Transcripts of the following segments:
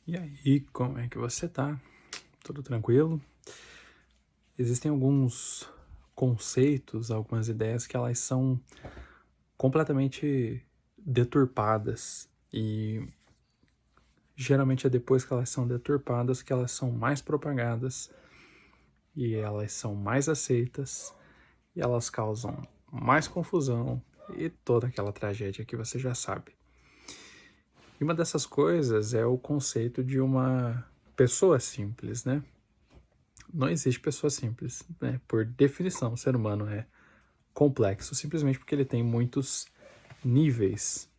E aí, como é que você tá? Tudo tranquilo? Existem alguns conceitos, algumas ideias que elas são completamente deturpadas e geralmente é depois que elas são deturpadas que elas são mais propagadas e elas são mais aceitas e elas causam mais confusão e toda aquela tragédia que você já sabe. E uma dessas coisas é o conceito de uma pessoa simples, né? Não existe pessoa simples, né? Por definição, o ser humano é complexo simplesmente porque ele tem muitos níveis,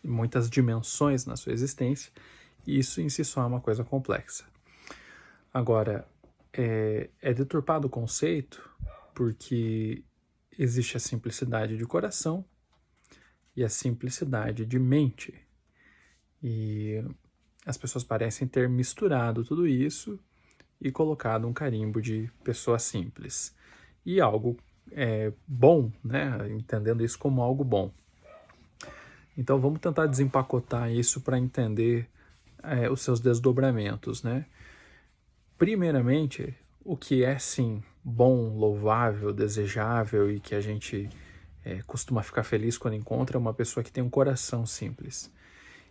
muitas dimensões na sua existência, e isso em si só é uma coisa complexa. Agora, é deturpado o conceito porque existe a simplicidade de coração e a simplicidade de mente. E as pessoas parecem ter misturado tudo isso e colocado um carimbo de pessoa simples. E algo bom, né? Entendendo isso como algo bom. Então vamos tentar desempacotar isso para entender os seus desdobramentos, né? Primeiramente, o que é sim bom, louvável, desejável e que a gente costuma ficar feliz quando encontra é uma pessoa que tem um coração simples.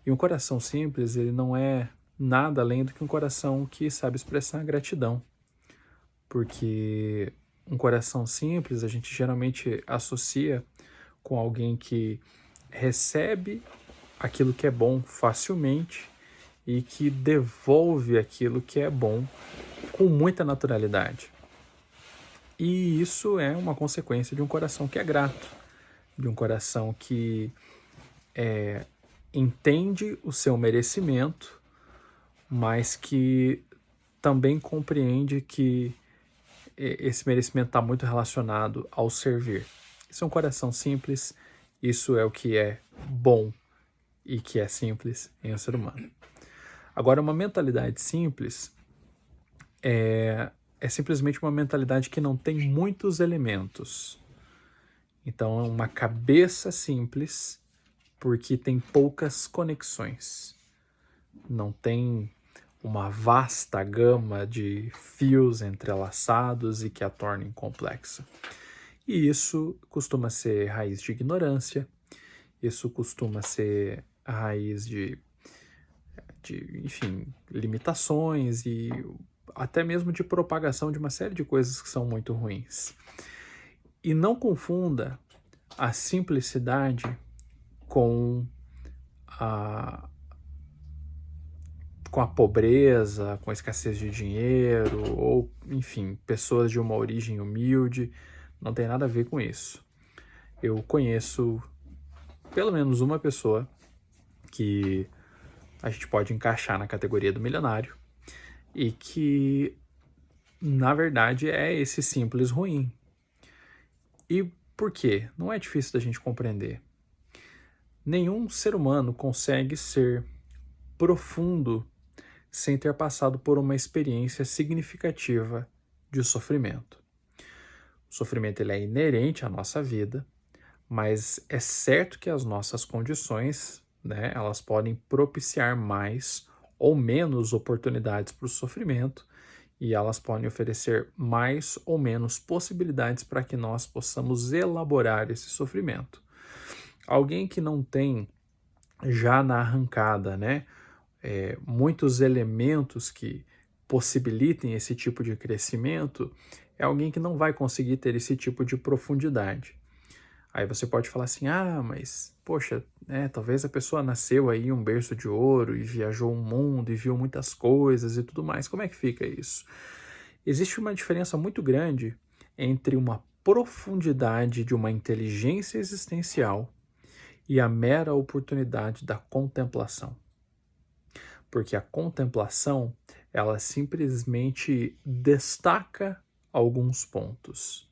E um coração simples, ele não é nada além do que um coração que sabe expressar gratidão. Porque um coração simples a gente geralmente associa com alguém que recebe aquilo que é bom facilmente e que devolve aquilo que é bom com muita naturalidade. E isso é uma consequência de um coração que é grato, de um coração que entende o seu merecimento, mas que também compreende que esse merecimento está muito relacionado ao servir. Isso é um coração simples, isso é o que é bom e que é simples em um ser humano. Agora, uma mentalidade simples é simplesmente uma mentalidade que não tem muitos elementos. Então, é uma cabeça simples porque tem poucas conexões. Não tem uma vasta gama de fios entrelaçados e que a tornem complexa. E isso costuma ser raiz de ignorância, isso costuma ser a raiz enfim, limitações e até mesmo de propagação de uma série de coisas que são muito ruins. E não confunda a simplicidade com a, com a pobreza, com a escassez de dinheiro, ou, enfim, pessoas de uma origem humilde. Não tem nada a ver com isso. Eu conheço pelo menos uma pessoa que a gente pode encaixar na categoria do milionário e que, na verdade, é esse simples ruim. E por quê? Não é difícil da gente compreender. Nenhum ser humano consegue ser profundo sem ter passado por uma experiência significativa de sofrimento. O sofrimento ele é inerente à nossa vida, mas é certo que as nossas condições, né, elas podem propiciar mais ou menos oportunidades para o sofrimento e elas podem oferecer mais ou menos possibilidades para que nós possamos elaborar esse sofrimento. Alguém que não tem já na arrancada, né, muitos elementos que possibilitem esse tipo de crescimento, é alguém que não vai conseguir ter esse tipo de profundidade. Aí você pode falar assim, mas, poxa, talvez a pessoa nasceu aí em um berço de ouro e viajou o mundo e viu muitas coisas e tudo mais. Como é que fica isso? Existe uma diferença muito grande entre uma profundidade de uma inteligência existencial e a mera oportunidade da contemplação. Porque a contemplação, ela simplesmente destaca alguns pontos.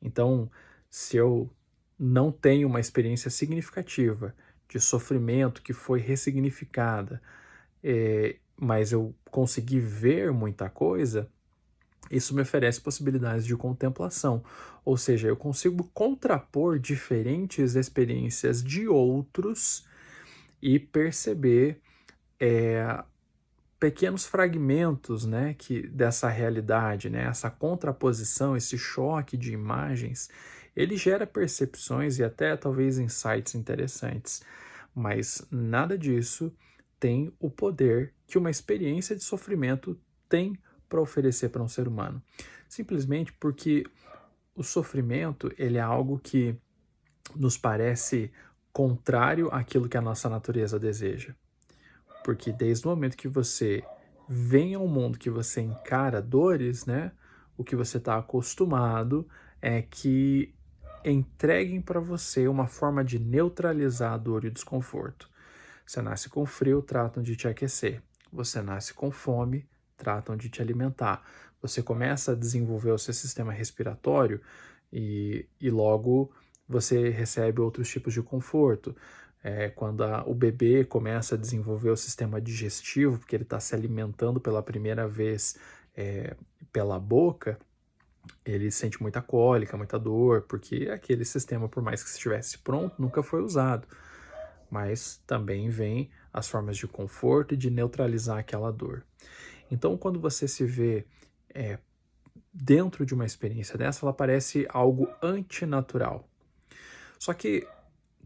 Então, se eu não tenho uma experiência significativa de sofrimento que foi ressignificada, mas eu consegui ver muita coisa, isso me oferece possibilidades de contemplação. Ou seja, eu consigo contrapor diferentes experiências de outros e perceber pequenos fragmentos, né, dessa realidade, né, essa contraposição, esse choque de imagens, ele gera percepções e até talvez insights interessantes, mas nada disso tem o poder que uma experiência de sofrimento tem para oferecer para um ser humano. Simplesmente porque o sofrimento, ele é algo que nos parece contrário àquilo que a nossa natureza deseja. Porque desde o momento que você vem ao mundo, que você encara dores, né? O que você está acostumado é que entreguem para você uma forma de neutralizar a dor e o desconforto. Você nasce com frio, tratam de te aquecer. Você nasce com fome, tratam de te alimentar. Você começa a desenvolver o seu sistema respiratório e logo você recebe outros tipos de conforto. Quando o bebê começa a desenvolver o sistema digestivo, porque ele está se alimentando pela primeira vez pela boca, ele sente muita cólica, muita dor, porque aquele sistema, por mais que estivesse pronto, nunca foi usado. Mas também vem as formas de conforto e de neutralizar aquela dor. Então, quando você se vê dentro de uma experiência dessa, ela parece algo antinatural. Só que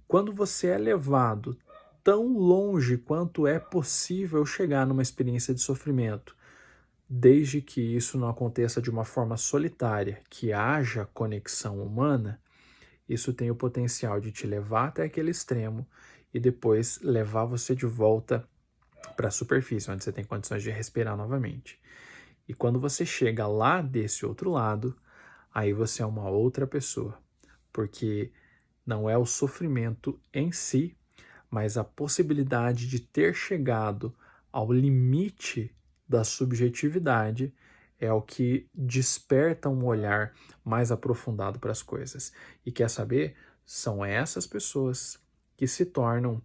quando você é levado tão longe quanto é possível chegar numa experiência de sofrimento, desde que isso não aconteça de uma forma solitária, que haja conexão humana, isso tem o potencial de te levar até aquele extremo e depois levar você de volta para a superfície, onde você tem condições de respirar novamente. E quando você chega lá desse outro lado, aí você é uma outra pessoa, porque não é o sofrimento em si, mas a possibilidade de ter chegado ao limite da subjetividade é o que desperta um olhar mais aprofundado para as coisas. E quer saber? São essas pessoas que se tornam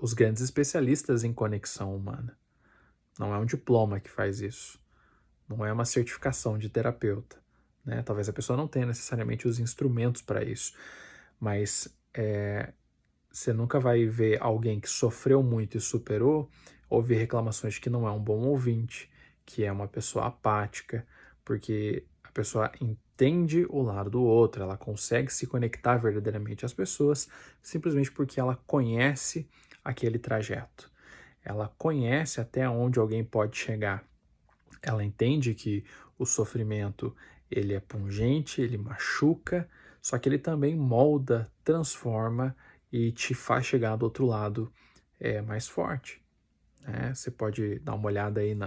os grandes especialistas em conexão humana. Não é um diploma que faz isso. Não é uma certificação de terapeuta. Né? Talvez a pessoa não tenha necessariamente os instrumentos para isso, mas você nunca vai ver alguém que sofreu muito e superou ouvir reclamações de que não é um bom ouvinte, que é uma pessoa apática, porque a pessoa entende o lado do outro, ela consegue se conectar verdadeiramente às pessoas simplesmente porque ela conhece aquele trajeto. Ela conhece até onde alguém pode chegar. Ela entende que o sofrimento ele é pungente, ele machuca, só que ele também molda, transforma e te faz chegar do outro lado mais forte. Né? Você pode dar uma olhada aí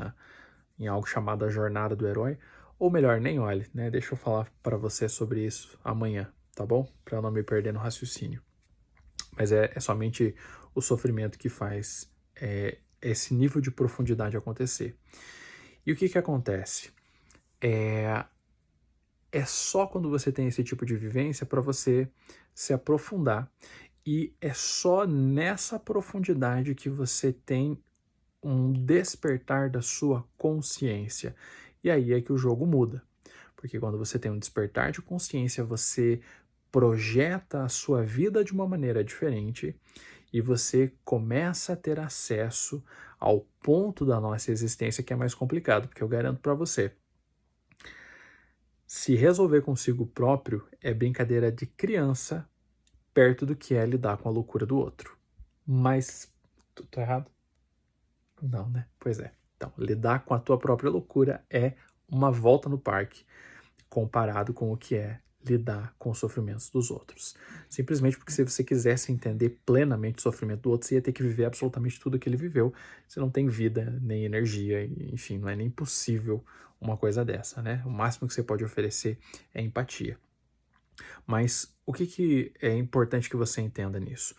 em algo chamado a jornada do herói, ou melhor, nem olhe, né? Deixa eu falar para você sobre isso amanhã, tá bom? Para eu não me perder no raciocínio. Mas é somente o sofrimento que faz esse nível de profundidade acontecer. E o que acontece? É só quando você tem esse tipo de vivência para você se aprofundar. E é só nessa profundidade que você tem um despertar da sua consciência. E aí é que o jogo muda. Porque quando você tem um despertar de consciência, você projeta a sua vida de uma maneira diferente e você começa a ter acesso ao ponto da nossa existência que é mais complicado, porque eu garanto para você, se resolver consigo próprio é brincadeira de criança perto do que é lidar com a loucura do outro. Mas, tô errado? Não, né? Pois é. Então, lidar com a tua própria loucura é uma volta no parque comparado com o que é lidar com os sofrimentos dos outros. Simplesmente porque se você quisesse entender plenamente o sofrimento do outro, você ia ter que viver absolutamente tudo que ele viveu. Você não tem vida, nem energia, enfim, não é nem possível uma coisa dessa, né? O máximo que você pode oferecer é empatia. Mas o que é importante que você entenda nisso?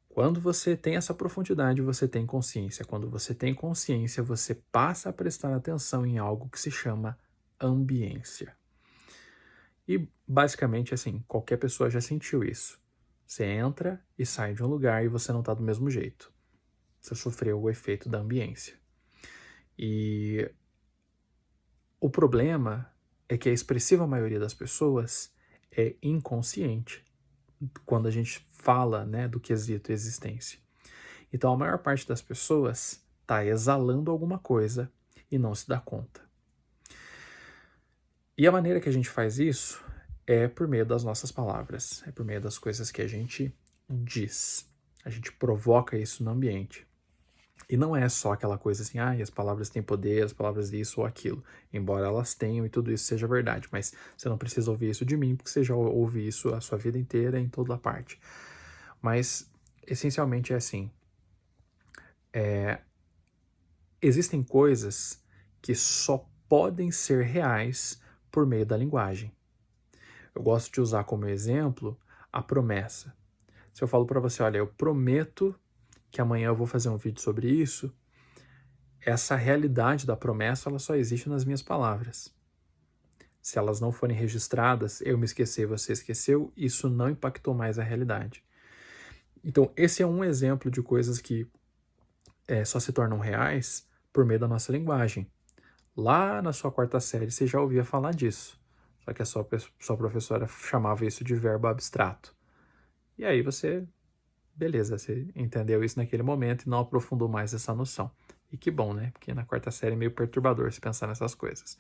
Quando você tem essa profundidade, você tem consciência. Quando você tem consciência, você passa a prestar atenção em algo que se chama ambiência. E basicamente, assim, qualquer pessoa já sentiu isso. Você entra e sai de um lugar e você não está do mesmo jeito. Você sofreu o efeito da ambiência. E o problema é que a expressiva maioria das pessoas é inconsciente quando a gente fala, né, do quesito existência. Então a maior parte das pessoas está exalando alguma coisa e não se dá conta. E a maneira que a gente faz isso é por meio das nossas palavras, é por meio das coisas que a gente diz. A gente provoca isso no ambiente. E não é só aquela coisa assim, as palavras têm poder, as palavras isso ou aquilo. Embora elas tenham e tudo isso seja verdade, mas você não precisa ouvir isso de mim, porque você já ouve isso a sua vida inteira em toda a parte. Mas, essencialmente é assim, existem coisas que só podem ser reais por meio da linguagem. Eu gosto de usar como exemplo a promessa. Se eu falo para você, olha, eu prometo que amanhã eu vou fazer um vídeo sobre isso, essa realidade da promessa ela só existe nas minhas palavras. Se elas não forem registradas, eu me esqueci, você esqueceu, isso não impactou mais a realidade. Então, esse é um exemplo de coisas que só se tornam reais por meio da nossa linguagem. Lá na sua quarta série, você já ouvia falar disso. Só que a sua professora chamava isso de verbo abstrato. E aí beleza, você entendeu isso naquele momento e não aprofundou mais essa noção. E que bom, né? Porque na quarta série é meio perturbador se pensar nessas coisas.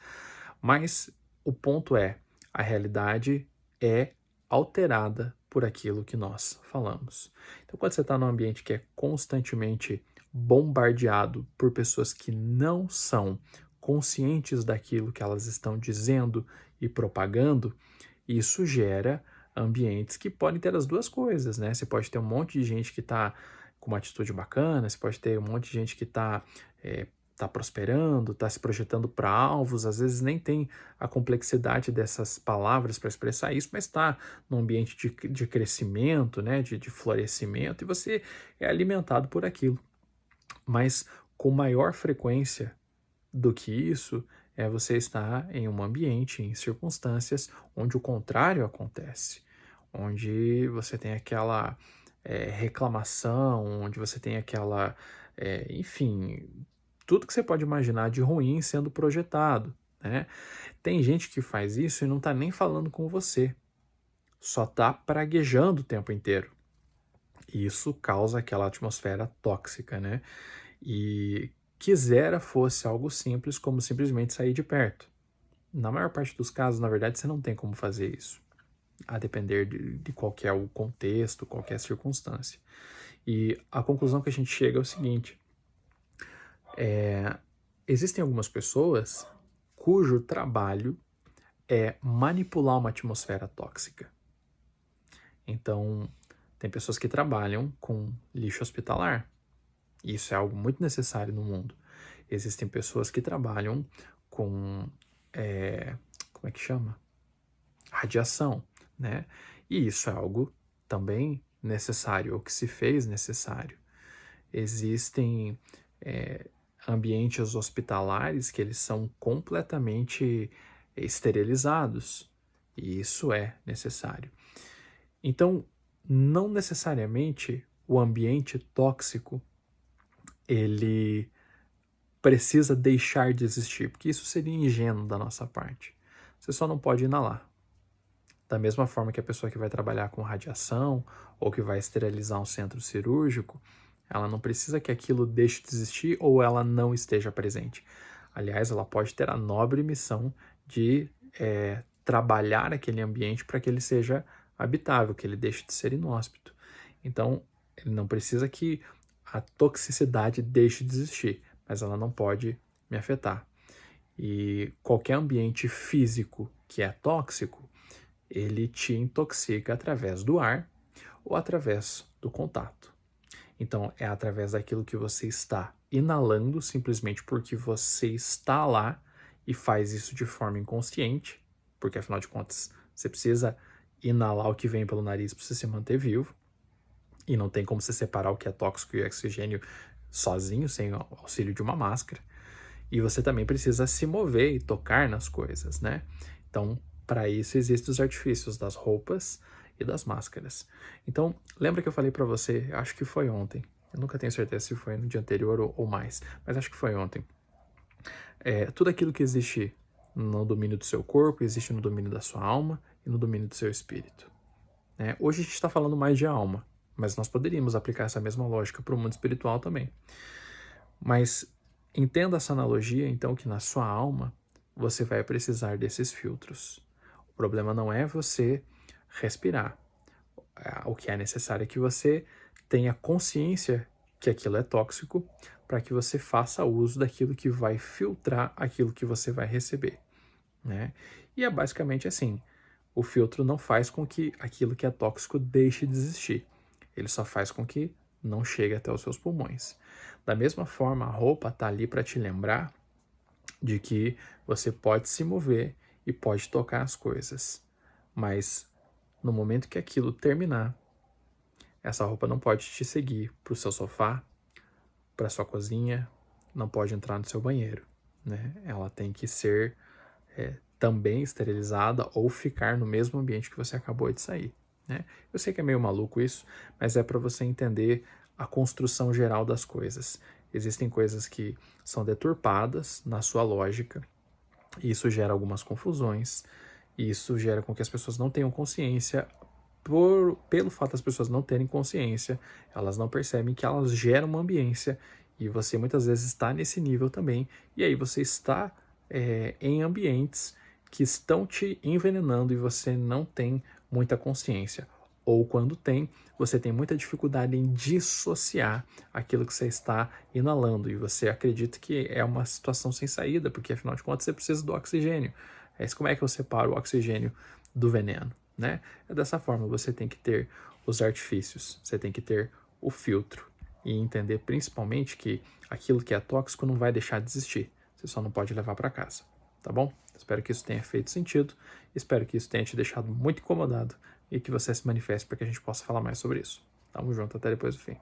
Mas o ponto é, a realidade é alterada por aquilo que nós falamos. Então, quando você está num ambiente que é constantemente bombardeado por pessoas que não são conscientes daquilo que elas estão dizendo e propagando, isso gera ambientes que podem ter as duas coisas, né? Você pode ter um monte de gente que está com uma atitude bacana, você pode ter um monte de gente que está tá prosperando, está se projetando para alvos, às vezes nem tem a complexidade dessas palavras para expressar isso, mas está num ambiente de crescimento, né? de florescimento, e você é alimentado por aquilo. Mas com maior frequência do que isso, você estar em um ambiente, em circunstâncias onde o contrário acontece, onde você tem aquela reclamação, onde você tem aquela, enfim, tudo que você pode imaginar de ruim sendo projetado, né? Tem gente que faz isso e não está nem falando com você, só está praguejando o tempo inteiro. E isso causa aquela atmosfera tóxica, né? E quisera fosse algo simples, como simplesmente sair de perto. Na maior parte dos casos, na verdade, você não tem como fazer isso, a depender de qual que é o contexto, qual que é a circunstância. E a conclusão que a gente chega é o seguinte, existem algumas pessoas cujo trabalho é manipular uma atmosfera tóxica. Então, tem pessoas que trabalham com lixo hospitalar. Isso é algo muito necessário no mundo. Existem pessoas que trabalham com, como é que chama? Radiação, né? E isso é algo também necessário, ou que se fez necessário. Existem ambientes hospitalares que eles são completamente esterilizados, e isso é necessário. Então, não necessariamente o ambiente tóxico ele precisa deixar de existir, porque isso seria ingênuo da nossa parte. Você só não pode inalar. Da mesma forma que a pessoa que vai trabalhar com radiação ou que vai esterilizar um centro cirúrgico, ela não precisa que aquilo deixe de existir ou ela não esteja presente. Aliás, ela pode ter a nobre missão de trabalhar aquele ambiente para que ele seja habitável, que ele deixe de ser inóspito. Então, ele não precisa que a toxicidade deixe de existir, mas ela não pode me afetar. E qualquer ambiente físico que é tóxico, ele te intoxica através do ar ou através do contato. Então, é através daquilo que você está inalando, simplesmente porque você está lá e faz isso de forma inconsciente, porque afinal de contas, você precisa inalar o que vem pelo nariz para você se manter vivo, e não tem como você separar o que é tóxico e oxigênio sozinho, sem o auxílio de uma máscara. E você também precisa se mover e tocar nas coisas, né? Então, para isso existem os artifícios das roupas e das máscaras. Então, lembra que eu falei para você, acho que foi ontem, eu nunca tenho certeza se foi no dia anterior ou mais, mas acho que foi ontem. Tudo aquilo que existe no domínio do seu corpo, existe no domínio da sua alma e no domínio do seu espírito. Hoje a gente está falando mais de alma, Mas nós poderíamos aplicar essa mesma lógica para o mundo espiritual também. Mas entenda essa analogia, então, que na sua alma você vai precisar desses filtros. O problema não é você respirar. O que é necessário é que você tenha consciência que aquilo é tóxico para que você faça uso daquilo que vai filtrar aquilo que você vai receber, né? E é basicamente assim, o filtro não faz com que aquilo que é tóxico deixe de existir. Ele só faz com que não chegue até os seus pulmões. Da mesma forma, a roupa está ali para te lembrar de que você pode se mover e pode tocar as coisas. Mas no momento que aquilo terminar, essa roupa não pode te seguir para o seu sofá, para sua cozinha, não pode entrar no seu banheiro, né? Ela tem que ser também esterilizada ou ficar no mesmo ambiente que você acabou de sair, né? Eu sei que é meio maluco isso, mas é para você entender a construção geral das coisas. Existem coisas que são deturpadas na sua lógica, e isso gera algumas confusões, e isso gera com que as pessoas não tenham consciência. Pelo fato das pessoas não terem consciência, elas não percebem que elas geram uma ambiência, e você muitas vezes está nesse nível também, e aí você está em ambientes que estão te envenenando e você não tem muita consciência. Ou quando tem, você tem muita dificuldade em dissociar aquilo que você está inalando e você acredita que é uma situação sem saída, porque afinal de contas você precisa do oxigênio. Mas como é que eu separo o oxigênio do veneno, né? É dessa forma, você tem que ter os artifícios, você tem que ter o filtro e entender principalmente que aquilo que é tóxico não vai deixar de existir. Você só não pode levar para casa, tá bom? Espero que isso tenha feito sentido, espero que isso tenha te deixado muito incomodado e que você se manifeste para que a gente possa falar mais sobre isso. Tamo junto, até depois do fim.